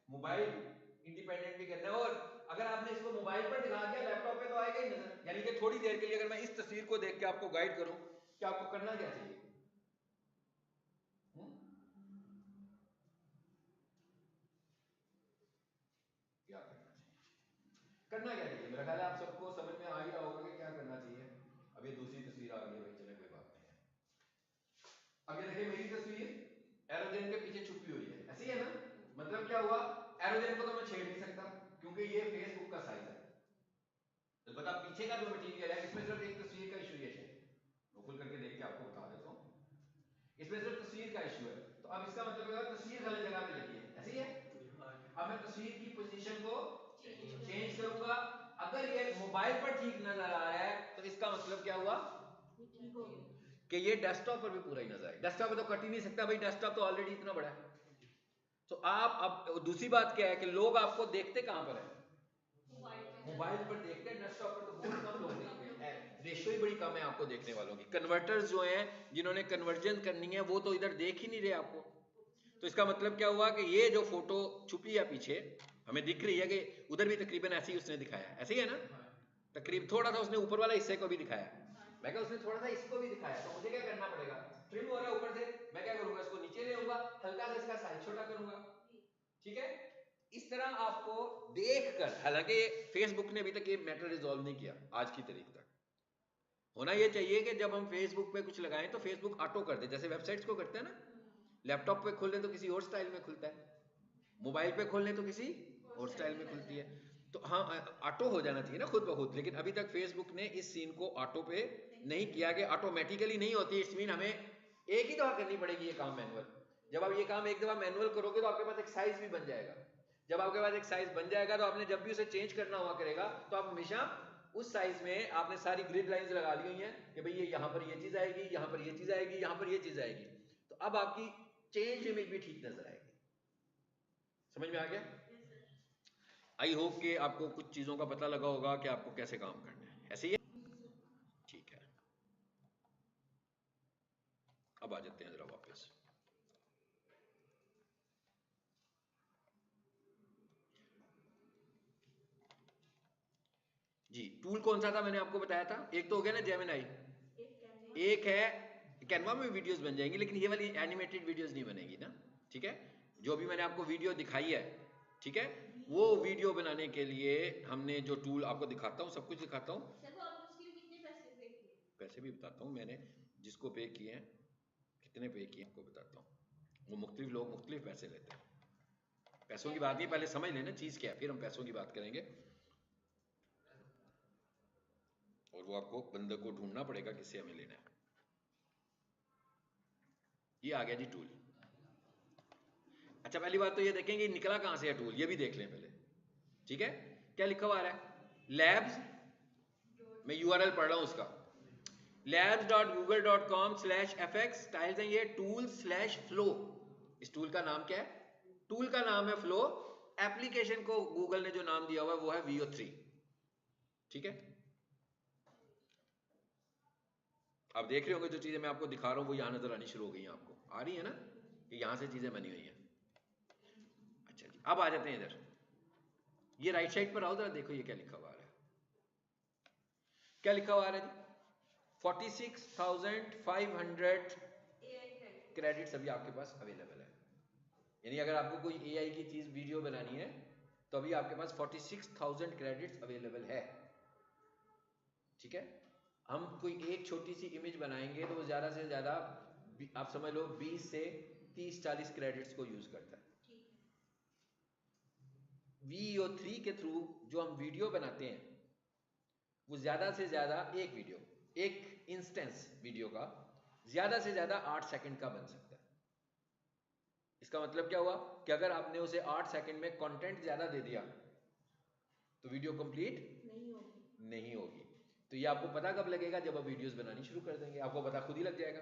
मोबाइल इंडिपेंडेंट भी करना है, और अगर आपने इसको मोबाइल पर दिखा दिया, लैपटॉप पे तो आएगा ही नजर। यानी कि थोड़ी देर के लिए अगर मैं इस तस्वीर को देख के आपको गाइड करूं कि आपको करना क्या चाहिए, क्या करना चाहिए, करना क्या चाहिए? मेरा ख्याल है आप सबको समझ में आ ही रहा होगा कि क्या करना चाहिए। अब ये दूसरी तस्वीर आ गई है भाई, चले कोई बात नहीं है। अब ये देखिए मेरी तस्वीर एरोजेन के पीछे छुपी हुई है, ऐसी है ना। मतलब क्या हुआ, एरोजेन को तो मैं छेड़ नहीं सकता क्योंकि ये फेसबुक का साइज है। अलबत्ता पीछे का जो मटेरियल है, इसमें सिर्फ एक तस्वीर का इशू है। ओपन करके देख के आपको बता देता हूँ, इसमें सिर्फ तस्वीर का इशू है। तो अब इसका मतलब है तस्वीर गलत जगह पे लगी है, ऐसी है। अब मैं तस्वीर की पोजीशन को चेंज करूंगा। अगर ये मोबाइल पर ठीक नजर आ रहा है, तो इसका मतलब क्या हुआ कि ये डेस्कटॉप पर भी पूरा ही नजर आए। डेस्कटॉप पे तो कट ही नहीं सकता भाई, डेस्कटॉप तो ऑलरेडी इतना बड़ा है। तो आप अब दूसरी बात क्या है कि लोग आपको देखते कहां पर है? मोबाइल पर देखते हैं, डेस्कटॉप पर तो बहुत कम लोग देखते हैं, रेशियो ही बड़ी कम है आपको देखने वालों की। कन्वर्टर्स जो हैं जिन्होंने कन्वर्जन करनी है वो तो इधर देख ही नहीं रहे आपको। तो इसका मतलब क्या हुआ कि ये जो फोटो छुपी है पीछे हमें दिख रही है कि उधर भी तकरीबन ऐसे ही उसने दिखाया, ऐसे ही है ना, तकरीब थोड़ा सा उसने ऊपर वाला हिस्से को भी दिखाया, मैं क्या उसने थोड़ा सा इसको भी दिखाया, तो मुझे क्या करना पड़ेगा, ट्रिम हो रहा है ऊपर से, मैं क्या करूंगा इसको नीचे ले आऊंगा, हल्का सा इसका साइज छोटा करूंगा, ठीक है। इस तरह आपको देखकर, हालांकि फेसबुक ने अभी तक ये मैटर रिजॉल्व नहीं किया आज की तारीख तक। होना ये चाहिए कि जब हम फेसबुक पे कुछ लगाएं तो फेसबुक ऑटो कर दे, जैसे वेबसाइट्स को करते हैं ना, लैपटॉप पे खोल लें तो किसी और स्टाइल में खुलता है, मोबाइल पे खोल लें तो किसी और स्टाइल में खुलती है। तो हाँ, ऑटो हो जाना चाहिए ना खुद ब खुद, लेकिन अभी तक फेसबुक ने इस सीन को ऑटो पे नहीं किया कि ऑटोमेटिकली नहीं होती, इट्स मीन हमें एक ही दफा करनी पड़ेगी ये काम मैनुअल। जब आप ये काम एक दफा मैनुअल करोगे तो आपके पास एक साइज भी बन जाएगा, जब आपके पास एक साइज बन जाएगा तो आपने जब भी उसे चेंज करना हुआ करेगा तो आप हमेशा उस साइज में, आपने सारी ग्रिड लाइंस लगा ली हुई हैं कि भाई ये यहाँ पर ये चीज आएगी, यहाँ पर ये चीज आएगी, यहाँ पर ये चीज आएगी, तो अब आपकी चेंज इमेज भी ठीक नजर आएगी। समझ में आ गया? आई होप कि आपको कुछ चीजों का पता लगा होगा कि आपको कैसे काम करना है, ऐसे ही है? ठीक है, अब आ जाते हैं जरा वापस। जी, टूल कौन सा था मैंने आपको बताया था, एक तो हो गया ना जेमिनाई, एक है कैनवा में वीडियोस बन जाएंगी, लेकिन ये वाली एनिमेटेड वीडियोस नहीं बनेगी ना, ठीक है। जो भी मैंने आपको वीडियो दिखाई है, ठीक है, वो वीडियो बनाने के लिए हमने जो टूल आपको दिखाता हूँ, सब कुछ दिखाता हूँ, सर वो आपने उसके लिए कितने पैसे पे किए? पैसे भी बताता हूँ, मैंने जिसको पे किए हैं, कितने पे किए आपको बताता हूँ। वो मुख्तलिफ लोग मुख्तलिफ पैसे लेते हैं, पैसों की बात नहीं, पहले समझ लेना चीज क्या है, फिर हम पैसों की बात करेंगे। और वो आपको बंदे को ढूंढना पड़ेगा किससे हमें लेना है। ये आ गया जी टूल। अच्छा, पहली बात तो ये देखेंगे निकला कहां से है टूल, ये भी देख लें पहले, ठीक है। क्या लिखा हुआ आ रहा है, लैब्स, मैं यूआरएल पढ़ रहा हूं उसका, labs.google.com/fx टाइल्स हैं ये, tool/flow, इस टूल का नाम क्या है, टूल का नाम है फ्लो, एप्लीकेशन को गूगल ने जो नाम दिया हुआ है वो है VO3, ठीक है। आप देख रहे होंगे जो चीजें मैं आपको दिखा रहा हूं वो यहां नजर आनी शुरू हो गई हैं, आपको आ रही है ना कि यहां से चीजें बनी हुई हैं। अच्छा जी, अब आ जाते हैं इधर, ये राइट साइड पर आओ जरा, देखो ये क्या लिखा हुआ है, क्या लिखा हुआ है जी, 46,500 क्रेडिट्स अभी आपके पास अवेलेबल है। यानी अगर आपको कोई AI की चीज वीडियो बनानी है तो अभी आपके पास 46,000 क्रेडिट्स अवेलेबल है, ठीक है। हम कोई एक छोटी सी इमेज बनाएंगे तो वो ज्यादा से ज्यादा आप समझ लो 20 से 30-40 क्रेडिट्स को यूज करता है। VO3 के थ्रू जो हम वीडियो बनाते हैं वो ज्यादा से ज्यादा एक वीडियो, एक इंस्टेंस वीडियो का ज्यादा से ज्यादा 8 सेकंड का बन सकता है। इसका मतलब क्या हुआ कि अगर आपने उसे 8 सेकंड में कंटेंट ज्यादा दे दिया तो वीडियो कंप्लीट नहीं होगी। तो ये आपको पता कब लगेगा, जब आप वीडियोस बनानी शुरू कर देंगे, आपको पता खुद ही लग जाएगा।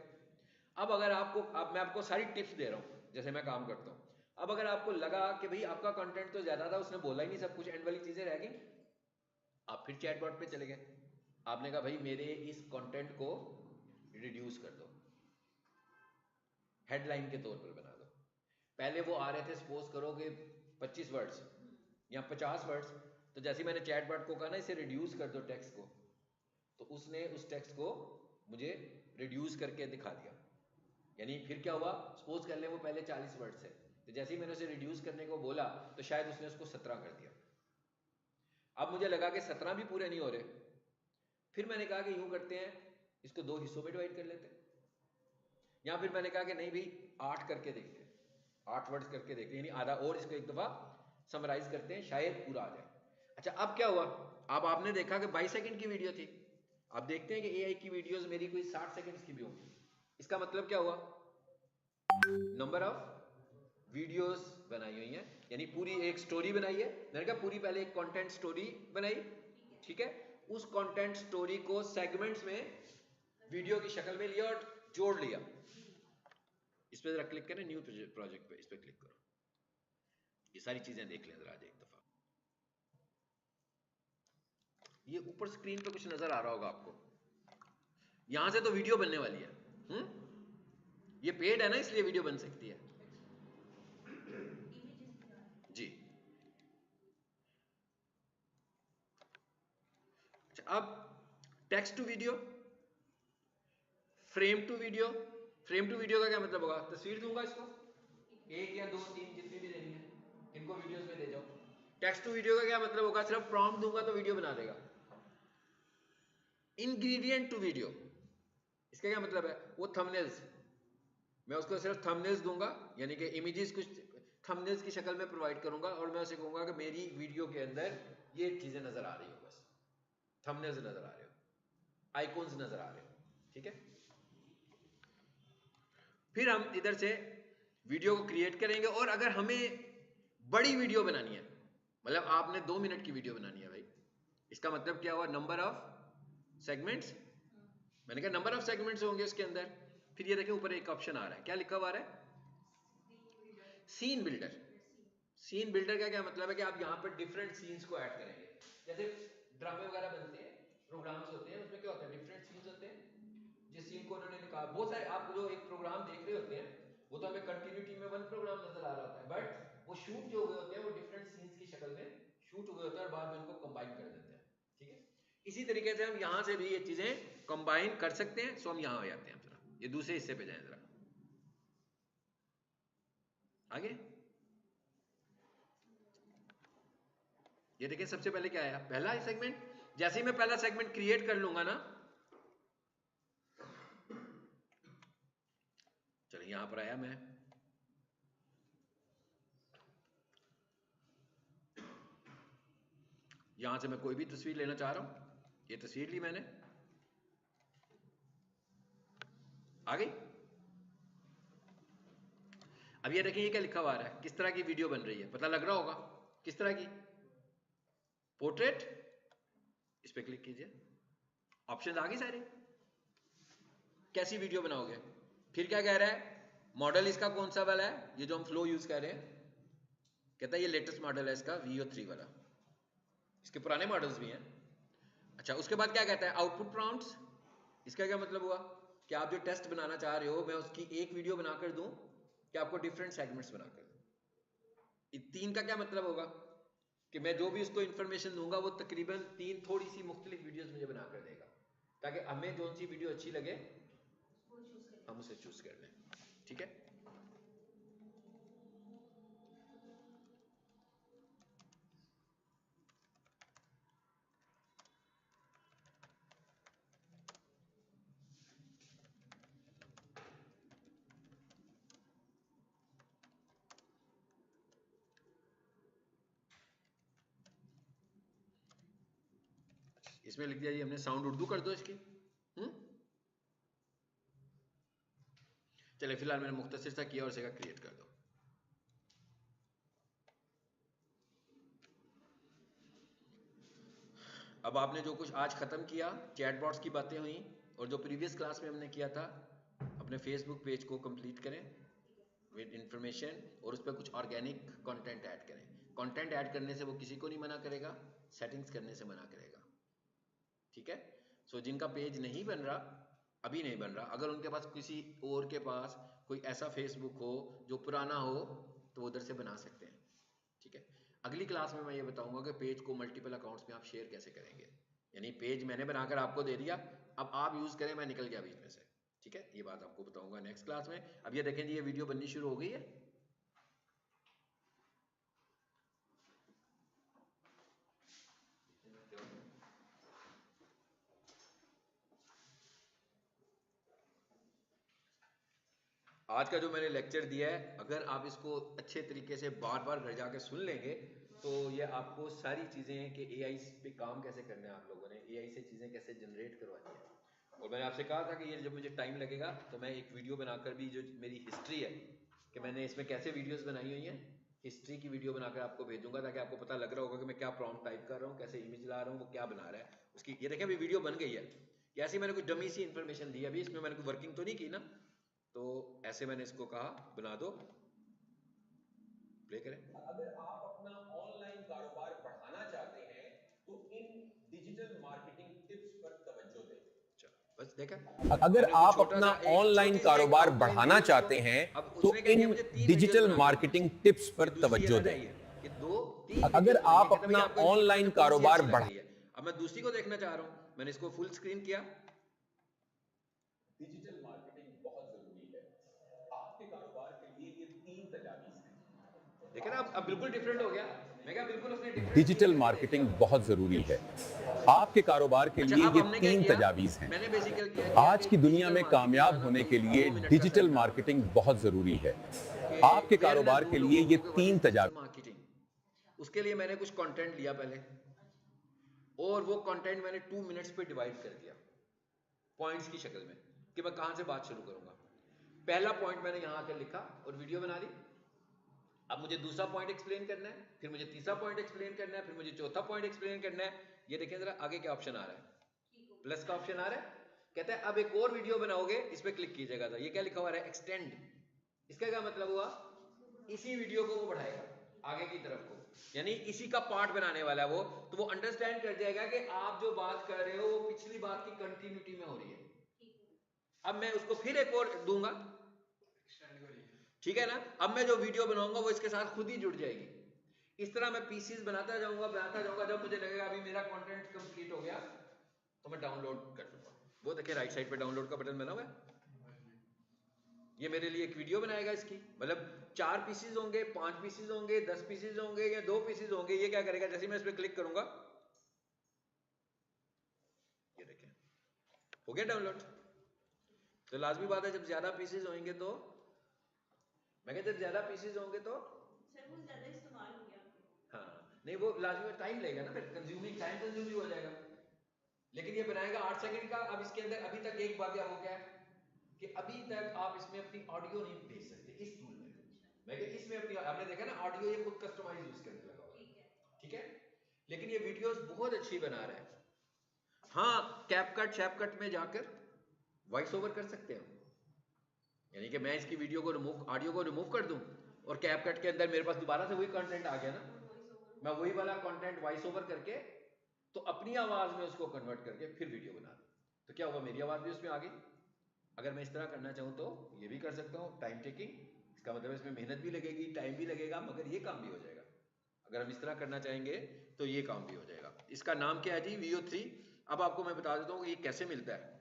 अब अगर आपको, अब मैं आपको सारी टिप्स दे रहा हूं जैसे मैं काम करता हूं, अब अगर आपको लगा कि भाई आपका कंटेंट तो ज्यादा था, उसने बोला ही नहीं सब कुछ, एंड वाली चीजें रह गई, आप फिर चैटबॉट पे चले गए, आपने कहा भाई मेरे इस कंटेंट को रिड्यूस कर दो, हेडलाइन के तौर पर बना दो। पहले वो आ रहे थे सपोज करो कि 25 वर्ड्स या 50 वर्ड्स, तो जैसे मैंने चैटबॉट को कहा ना इसे रिड्यूस कर दो टेक्स्ट को, तो उसने उस टेक्स्ट को मुझे रिड्यूस करके दिखा दिया। यानी फिर क्या हुआ, सपोज कर ले वो पहले 40 वर्ड्स है, तो जैसे ही मैंने उसे रिड्यूस करने को बोला तो शायद उसने उसको 17 कर दिया। अब मुझे लगा कि 17 भी पूरे नहीं हो रहे, फिर मैंने कहा कि यूं करते हैं इसको 2 हिस्सों में डिवाइड कर लेते हैं, या फिर मैंने कहा कि नहीं भाई 8 करके देखते हैं, 8 वर्ड्स करके देखते हैं, यानी आधा और इसको एक दफा समराइज करते हैं, शायद पूरा आ जाए। अच्छा, अब क्या हुआ, अब आपने देखा कि 22 सेकंड की वीडियो थी, अब देखते हैं कि AI की वीडियोस मेरी कोई 60 सेकंड्स की भी होंगी। इसका मतलब क्या हुआ, नंबर ऑफ वीडियोस बनाई हुई हैं, यानी पूरी एक स्टोरी बनाई है, मैंने कहा पूरी पहले एक कंटेंट स्टोरी बनाई, ठीक है, उस कंटेंट स्टोरी को सेगमेंट्स में वीडियो की शक्ल में लिया और जोड़ लिया। इस पे जरा क्लिक करें, न्यू प्रोजेक्ट पे इस पे क्लिक करो, ये सारी चीजें देख लें जरा आज एक दफा। ये ऊपर स्क्रीन पे कुछ नजर आ रहा होगा आपको, यहां से तो वीडियो बनने वाली है। ये पेड है ना, इसलिए वीडियो बन सकती है जी। अच्छा, अब text to video, frame to video. Frame to video का क्या मतलब होगा? तस्वीर दूंगा इसको, एक या दो तीन जितनी भी देनी है, इनको वीडियोस में दे जाओ। टेक्स्ट टू वीडियो का क्या मतलब होगा? सिर्फ प्रॉम्प्ट दूंगा तो वीडियो बना देगा। इंग्रेडिएंट टू वीडियो, इसका क्या मतलब है? वो थंबनेल्स, मैं उसको सिर्फ थंबनेल्स दूंगा, यानी कि इमेजेस कुछ थंबनेल्स की शक्ल में प्रोवाइड करूंगा और मैं उसे कहूंगा कि मेरी वीडियो के अंदर ये चीजें नजर आ रही हो, बस थंबनेल्स नजर आ रहे हो, आइकॉन्स नजर आ रहे हो, ठीक है। फिर हम इधर से वीडियो को क्रिएट करेंगे, और अगर हमें बड़ी वीडियो बनानी है, मतलब आपने 2 मिनट की वीडियो बनानी है भाई, इसका मतलब क्या हुआ? नंबर ऑफ सेगमेंट्स, मैंने कहा नंबर ऑफ सेगमेंट्स होंगे उसके अंदर। फिर ये देखें ऊपर एक ऑप्शन आ रहा है, क्या लिखा हुआ आ रहा है? Scene builder. सीन बिल्डर का क्या मतलब है कि आप यहाँ पर डिफरेंट सीन्स को ऐड करेंगे। जैसे ड्रामे वगैरह बनते हैं, प्रोग्राम्स होते हैं, उसमें क्या होता है? डिफरेंट सीन्स होते हैं। जिस सीन को उन्होंने कहा, बहुत सारे आप जो एक प्रोग्राम देख रहे होते हैं, वो तो हमें कंटिन्यूटी में वन प्रोग्राम नजर आ रहा होता है, बट वो शूट जो हुए होते हैं वो डिफरेंट सीन्स की शक्ल में शूट हुए होते हैं और बाद में उनको कंबाइन कर देते हैं, ठीक है। इसी तरीके से हम यहाँ से भी ये चीजें कंबाइन कर सकते हैं। सो हम यहाँ आ जाते हैं, जरा ये दूसरे हिस्से पे जाएं, जरा आगे। ये देखिए सबसे पहले क्या आया? पहला सेगमेंट। जैसे ही मैं पहला सेगमेंट क्रिएट कर लूंगा ना, चलिए यहां पर आया मैं, यहां से मैं कोई भी तस्वीर लेना चाह रहा हूं, ये तस्वीर ली मैंने, आ गई। अब ये देखिए ये क्या लिखा हुआ आ रहा है? किस तरह की वीडियो बन रही है, पता लग रहा होगा किस तरह की? पोर्ट्रेट। इस पे क्लिक कीजिए, ऑप्शन आ गए सारे। कैसी वीडियो बनाओगे? फिर क्या कह रहा है? मॉडल इसका कौन सा वाला है? ये जो हम फ्लो यूज कर रहे हैं, कहता है ये लेटेस्ट मॉडल है इसका VO3 वाला, इसके पुराने मॉडल्स भी हैं। अच्छा, उसके बाद क्या कहता है? Output prompts. इसका क्या मतलब हुआ कि आप जो टेस्ट बनाना चाह रहे हो, मैं उसकी एक वीडियो बनाकर दूं कि आपको डिफरेंट सेगमेंट्स बनाकर दूं? 3 का क्या मतलब होगा? कि मैं जो भी उसको इंफॉर्मेशन दूंगा वो तकरीबन 3 थोड़ी सी मुख्तलिफ वीडियोस मुझे बनाकर देगा, ताकि हमें जो सी वीडियो अच्छी लगे हम उसे चूज कर लें, ठीक है। इसमें लिख दिया जी हमने, साउंड उर्दू कर दो इसकी। चलिए फिलहाल मैंने मुख्तसर सा किया और इसे क्रिएट कर दो। अब आपने जो कुछ आज खत्म किया, चैटबॉट्स की बातें हुई, और जो प्रीवियस क्लास में हमने किया था, अपने फेसबुक पेज को कंप्लीट करें विद इंफॉर्मेशन, और उस पर कुछ ऑर्गेनिक कंटेंट ऐड करें। कंटेंट ऐड करने से वो किसी को नहीं मना करेगा, सेटिंग्स करने से मना करेगा, ठीक है। सो जिनका पेज नहीं बन रहा, अभी नहीं बन रहा, अगर उनके पास किसी और के पास कोई ऐसा फेसबुक हो जो पुराना हो, तो उधर से बना सकते हैं, ठीक है। अगली क्लास में मैं ये बताऊंगा कि पेज को मल्टीपल अकाउंट्स में आप शेयर कैसे करेंगे। यानी पेज मैंने बनाकर आपको दे दिया, अब आप यूज करें, मैं निकल गया बीच में से, ठीक है। ये बात आपको बताऊंगा नेक्स्ट क्लास में। अब ये देखें जी, ये वीडियो बननी शुरू हो गई है। आज का जो मैंने लेक्चर दिया है, अगर आप इसको अच्छे तरीके से बार बार घर जाके सुन लेंगे, तो ये आपको सारी चीज़ें कि एआई पे काम कैसे करना है, आप लोगों ने एआई से चीज़ें कैसे जनरेट करवानी है। और मैंने आपसे कहा था कि ये जब मुझे टाइम लगेगा तो मैं एक वीडियो बनाकर भी, जो मेरी हिस्ट्री है कि मैंने इसमें कैसे वीडियोस बनाई हुई हैं, हिस्ट्री की वीडियो बनाकर आपको भेजूंगा, ताकि आपको पता लग रहा होगा कि मैं क्या प्रॉम्प्ट टाइप कर रहा हूँ, कैसे इमेज ला रहा हूँ, वो क्या बना रहा है उसकी। ये देखें अभी वीडियो बन गई है, ये ऐसी मैंने कोई डमी सी इन्फॉर्मेशन दी, अभी इसमें मैंने कोई वर्किंग तो नहीं की ना, तो ऐसे मैंने इसको कहा बना दो, प्ले करें। अगर आप अपना ऑनलाइन कारोबार बढ़ाना चाहते हैं तो इन डिजिटल देखा, अगर मैंने आप कुछ छोटा अपना सा एक ऑनलाइन छोटी सी एक कारोबार outline बढ़ाना दी उसको, चाहते हैं अब तो उसने कह दिया इन मुझे 3 डिजिटल वीडियोस बनानी मार्केटिंग टिप्स पर है। दूसरी ये तवज्जो रहना दें। ही है कि 3 अगर वीडियोस बनानी आप है, कहता अपना भैया आपको इन तीनों में ऑनलाइन से कौन सी कारोबार अच्छी लग बढ़ा रही है। अब मैं दूसरी को देखना चाह रहा हूं, मैंने इसको फुल स्क्रीन किया। डिजिटल मार्केटिंग बहुत जरूरी है। आपके कारोबार के लिए ये 3 तजावीज हैं। देखे ना, अब बिल्कुल डिफरेंट हो गया। मैं कहा बिल्कुल उसने डिफरेंट डिजिटल मार्केटिंग बहुत जरूरी है। आपके कारोबार के अच्छा, लिए अब ये हमने क्या 3 किया, तजावीज हैं। मैंने बेसिकली क्या किया आज कि की दुनिया डिजिटल में मार्केटिंग कामयाब का ना होने के 2 लिए मिनट का डिजिटल सेट था मार्केटिंग बहुत जरूरी है। कि आपके कारोबार awareness के दूं लिए लोगों ये को कि what 3 is digital तजावीज। marketing। उसके लिए मैंने कुछ कंटेंट लिया पहले, और वो कंटेंट मैंने 2 मिनट्स पे डिवाइड कर दिया पॉइंट्स की शक्ल में, कि मैं कहां से बात शुरू करूंगा। पहला पॉइंट मैंने यहां आकर लिखा और वीडियो बना ली। अब मुझे दूसरा पॉइंट एक्सप्लेन करना है, फिर मुझे तीसरा पॉइंट एक्सप्लेन करना है, फिर मुझे चौथा पॉइंट एक्सप्लेन करना है। ये देखें जरा आगे क्या ऑप्शन आ रहा है, प्लस का ऑप्शन आ रहा है। कहता है अब एक और वीडियो बनाओगे, इस पे क्लिक कीजिएगा। ये क्या लिखा हुआ है, एक्सटेंड। इसका क्या मतलब हुआ, इसी वीडियो को वो बढ़ाएगा आगे की तरफ को, यानी इसी का पार्ट बनाने वाला है वो। तो वो अंडरस्टैंड कर जाएगा कि आप जो बात कर रहे हो वो पिछली बात की कंटिन्यूटी में हो रही है। अब मैं उसको फिर एक और दूंगा, ठीक है ना। अब मैं जो वीडियो बनाऊंगा वो इसके साथ खुद ही जुड़ जाएगी। इस तरह मैं पीसीस बनाता जाऊंगा। जब मुझे लगेगा अभी मेरा कंटेंट कंप्लीट हो गया तो मैं डाउनलोड कर दूंगा। वो देखिए राइट साइड पे डाउनलोड का बटन बना हुआ है। ये मेरे लिए एक वीडियो बनाएगा इसकी, मतलब 4 पीसेज होंगे, 5 पीसेज होंगे, 10 पीसेज होंगे या 2 पीसेज होंगे। ये क्या करेगा, जैसे मैं इस पे क्लिक करूंगा, ये देखें हो गया डाउनलोड। तो लाजमी बात है जब ज्यादा पीसेज होंगे तो, मैं कहता जब ज्यादा पीसेज होंगे तो सर वो ज्यादा इस्तेमाल हो गया। हाँ, नहीं वो लाजमी टाइम लगेगा ना, फिर कंज्यूमिंग टाइम कंज्यूमिंग हो जाएगा। लेकिन ये बनाएगा 8 सेकंड का। अब इसके अंदर अभी तक एक बात हो गया है कि अभी तक आप इसमें अपनी ऑडियो नहीं भेज सकते इस टूल में। मैं कहता इसमें अपनी, आपने देखा ना ऑडियो ये खुद कस्टमाइज यूज करके लगा हुआ, ठीक है। लेकिन ये वीडियोस बहुत अच्छी बना रहे हैं। हाँ, कैपकट शैपकट में जाकर वॉइस ओवर कर सकते हैं, यानी कि मैं इसकी वीडियो को ऑडियो को रिमूव कर दूं और कैपकट के अंदर मेरे पास दोबारा से वही कंटेंट आ गया ना, मैं वही वाला कंटेंट वॉइस ओवर करके तो अपनी आवाज में उसको कन्वर्ट करके फिर वीडियो बना दूं, तो क्या हुआ, मेरी आवाज भी उसमें आ गई। अगर मैं इस तरह करना चाहूं तो ये भी कर सकता हूं, टाइम टेकिंग। इसका मतलब इसमें मेहनत भी लगेगी, टाइम भी लगेगा, मगर ये काम भी हो जाएगा। अगर हम इस तरह करना चाहेंगे तो ये काम भी हो जाएगा। इसका नाम क्या है जी, VO3। अब आपको मैं बता देता हूँ कि ये कैसे मिलता है।